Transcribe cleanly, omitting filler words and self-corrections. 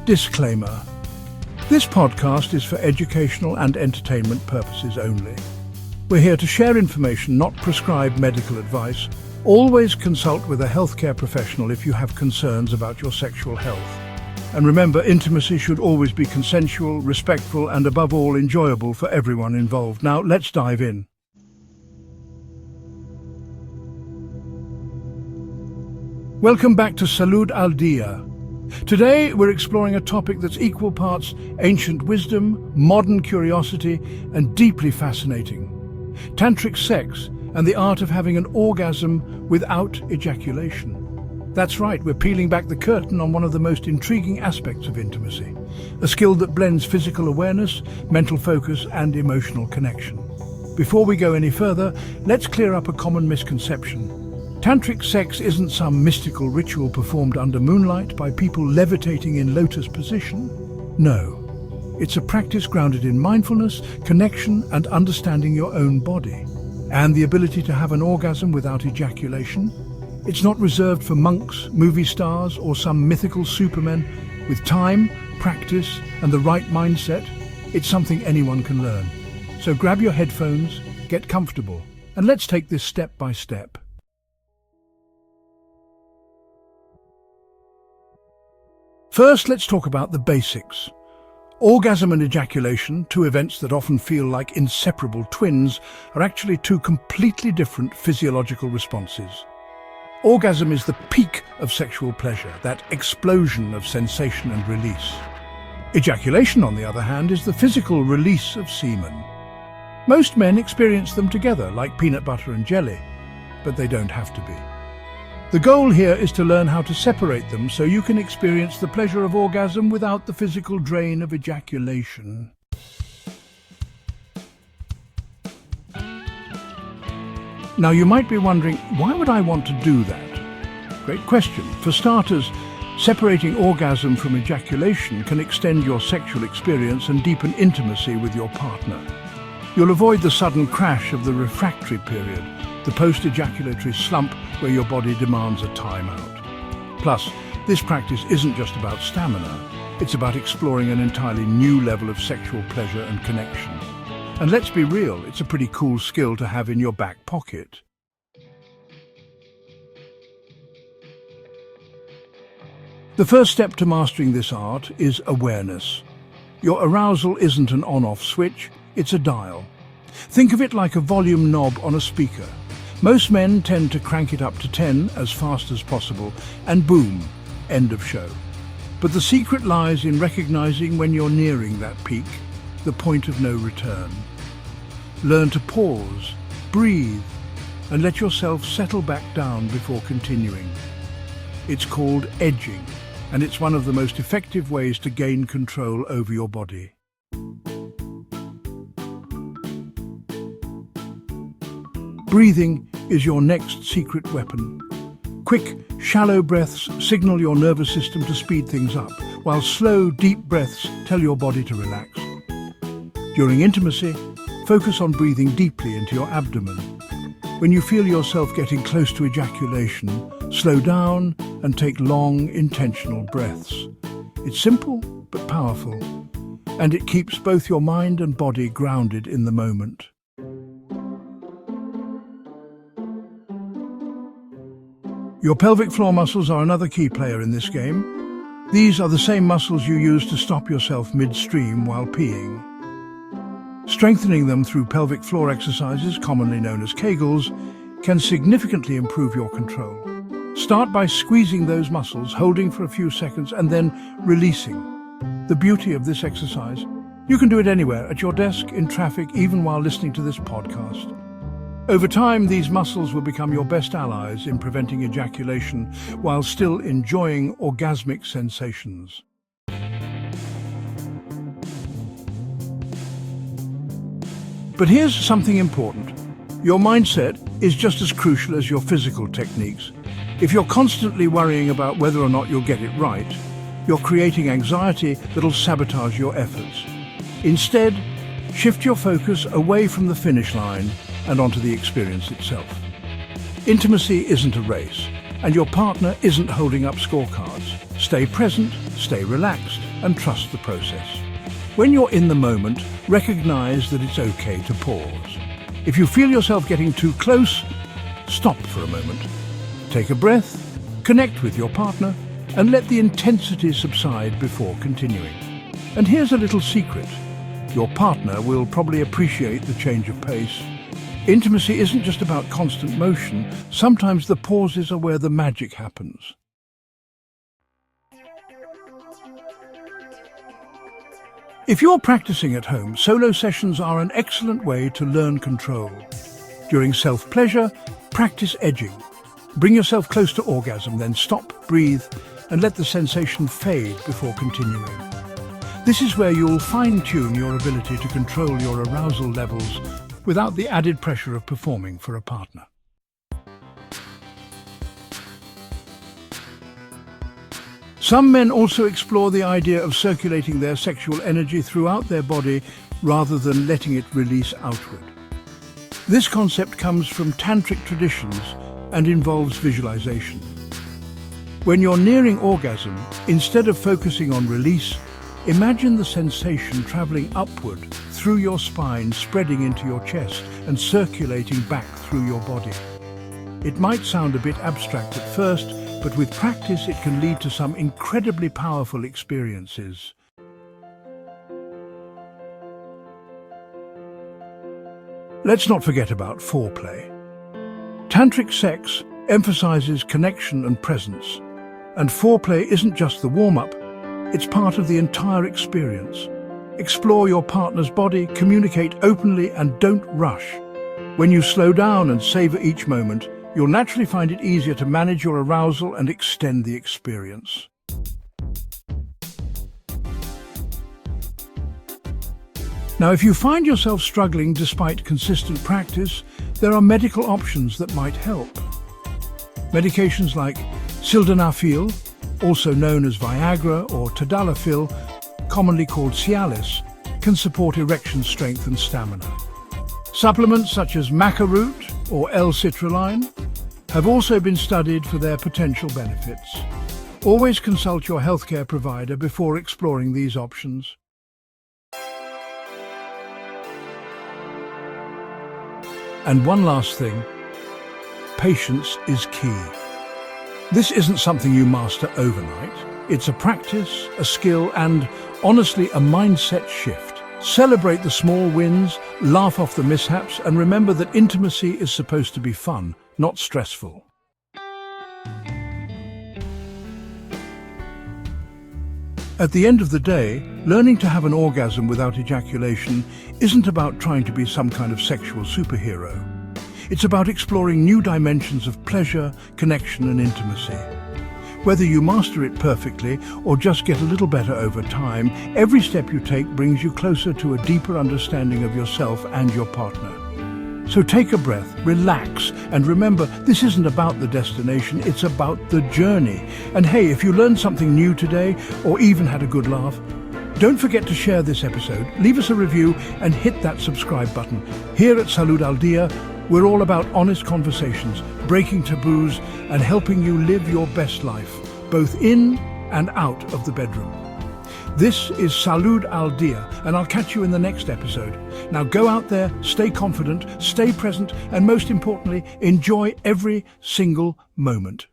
Disclaimer. This podcast is for educational and entertainment purposes only. We're here to share information, not prescribe medical advice. Always consult with a healthcare professional if you have concerns about your sexual health. And remember, intimacy should always be consensual, respectful, and above all, enjoyable for everyone involved. Now, let's dive in. Welcome back to Salud al Día. Today, we're exploring a topic that's equal parts ancient wisdom, modern curiosity, and deeply fascinating. Tantric sex and the art of having an orgasm without ejaculation. That's right, we're peeling back the curtain on one of the most intriguing aspects of intimacy, a skill that blends physical awareness, mental focus, and emotional connection. Before we go any further, let's clear up a common misconception. Tantric sex isn't some mystical ritual performed under moonlight by people levitating in lotus position. No, it's a practice grounded in mindfulness, connection, and understanding your own body. And the ability to have an orgasm without ejaculation. It's not reserved for monks, movie stars, or some mythical supermen. With time, practice, and the right mindset, it's something anyone can learn. So grab your headphones, get comfortable, and let's take this step by step. First, let's talk about the basics. Orgasm and ejaculation, two events that often feel like inseparable twins, are actually two completely different physiological responses. Orgasm is the peak of sexual pleasure, that explosion of sensation and release. Ejaculation, on the other hand, is the physical release of semen. Most men experience them together, like peanut butter and jelly, but they don't have to be. The goal here is to learn how to separate them so you can experience the pleasure of orgasm without the physical drain of ejaculation. Now you might be wondering, why would I want to do that? Great question. For starters, separating orgasm from ejaculation can extend your sexual experience and deepen intimacy with your partner. You'll avoid the sudden crash of the refractory period, the post-ejaculatory slump where your body demands a timeout. Plus, this practice isn't just about stamina, it's about exploring an entirely new level of sexual pleasure and connection. And let's be real, it's a pretty cool skill to have in your back pocket. The first step to mastering this art is awareness. Your arousal isn't an on-off switch, it's a dial. Think of it like a volume knob on a speaker. Most men tend to crank it up to 10 as fast as possible, and boom, end of show. But the secret lies in recognizing when you're nearing that peak, the point of no return. Learn to pause, breathe, and let yourself settle back down before continuing. It's called edging, and it's one of the most effective ways to gain control over your body. Breathing is your next secret weapon. Quick, shallow breaths signal your nervous system to speed things up, while slow, deep breaths tell your body to relax. During intimacy, focus on breathing deeply into your abdomen. When you feel yourself getting close to ejaculation, slow down and take long, intentional breaths. It's simple but powerful, and it keeps both your mind and body grounded in the moment. Your pelvic floor muscles are another key player in this game. These are the same muscles you use to stop yourself midstream while peeing. Strengthening them through pelvic floor exercises, commonly known as Kegels, can significantly improve your control. Start by squeezing those muscles, holding for a few seconds, and then releasing. The beauty of this exercise, you can do it anywhere, at your desk, in traffic, even while listening to this podcast. Over time, these muscles will become your best allies in preventing ejaculation while still enjoying orgasmic sensations. But here's something important. Your mindset is just as crucial as your physical techniques. If you're constantly worrying about whether or not you'll get it right, you're creating anxiety that'll sabotage your efforts. Instead, shift your focus away from the finish line and onto the experience itself. Intimacy isn't a race, and your partner isn't holding up scorecards. Stay present, stay relaxed, and trust the process. When you're in the moment, recognize that it's okay to pause. If you feel yourself getting too close, stop for a moment. Take a breath, connect with your partner, and let the intensity subside before continuing. And here's a little secret. Your partner will probably appreciate the change of pace. Intimacy isn't just about constant motion. Sometimes the pauses are where the magic happens. If you're practicing at home, solo sessions are an excellent way to learn control. During self-pleasure, practice edging. Bring yourself close to orgasm, then stop, breathe, and let the sensation fade before continuing. This is where you'll fine-tune your ability to control your arousal levels without the added pressure of performing for a partner. Some men also explore the idea of circulating their sexual energy throughout their body rather than letting it release outward. This concept comes from Tantric traditions and involves visualization. When you're nearing orgasm, instead of focusing on release, imagine the sensation traveling upward through your spine, spreading into your chest and circulating back through your body. It might sound a bit abstract at first, but with practice it can lead to some incredibly powerful experiences. Let's not forget about foreplay. Tantric sex emphasizes connection and presence, and foreplay isn't just the warm-up, it's part of the entire experience. Explore your partner's body, communicate openly, and don't rush. When you slow down and savor each moment, you'll naturally find it easier to manage your arousal and extend the experience. Now, if you find yourself struggling despite consistent practice, there are medical options that might help. Medications like sildenafil, also known as Viagra, or tadalafil, commonly called Cialis, can support erection strength and stamina. Supplements such as maca root or L-citrulline have also been studied for their potential benefits. Always consult your healthcare provider before exploring these options. And one last thing, patience is key. This isn't something you master overnight. It's a practice, a skill, and honestly, a mindset shift. Celebrate the small wins, laugh off the mishaps, and remember that intimacy is supposed to be fun, not stressful. At the end of the day, learning to have an orgasm without ejaculation isn't about trying to be some kind of sexual superhero. It's about exploring new dimensions of pleasure, connection, and intimacy. Whether you master it perfectly or just get a little better over time, every step you take brings you closer to a deeper understanding of yourself and your partner. So take a breath, relax, and remember, this isn't about the destination, it's about the journey. And hey, if you learned something new today, or even had a good laugh, don't forget to share this episode, leave us a review, and hit that subscribe button. Here at Salud al Día, we're all about honest conversations, breaking taboos, and helping you live your best life, both in and out of the bedroom. This is Salud al Día, and I'll catch you in the next episode. Now go out there, stay confident, stay present, and most importantly, enjoy every single moment.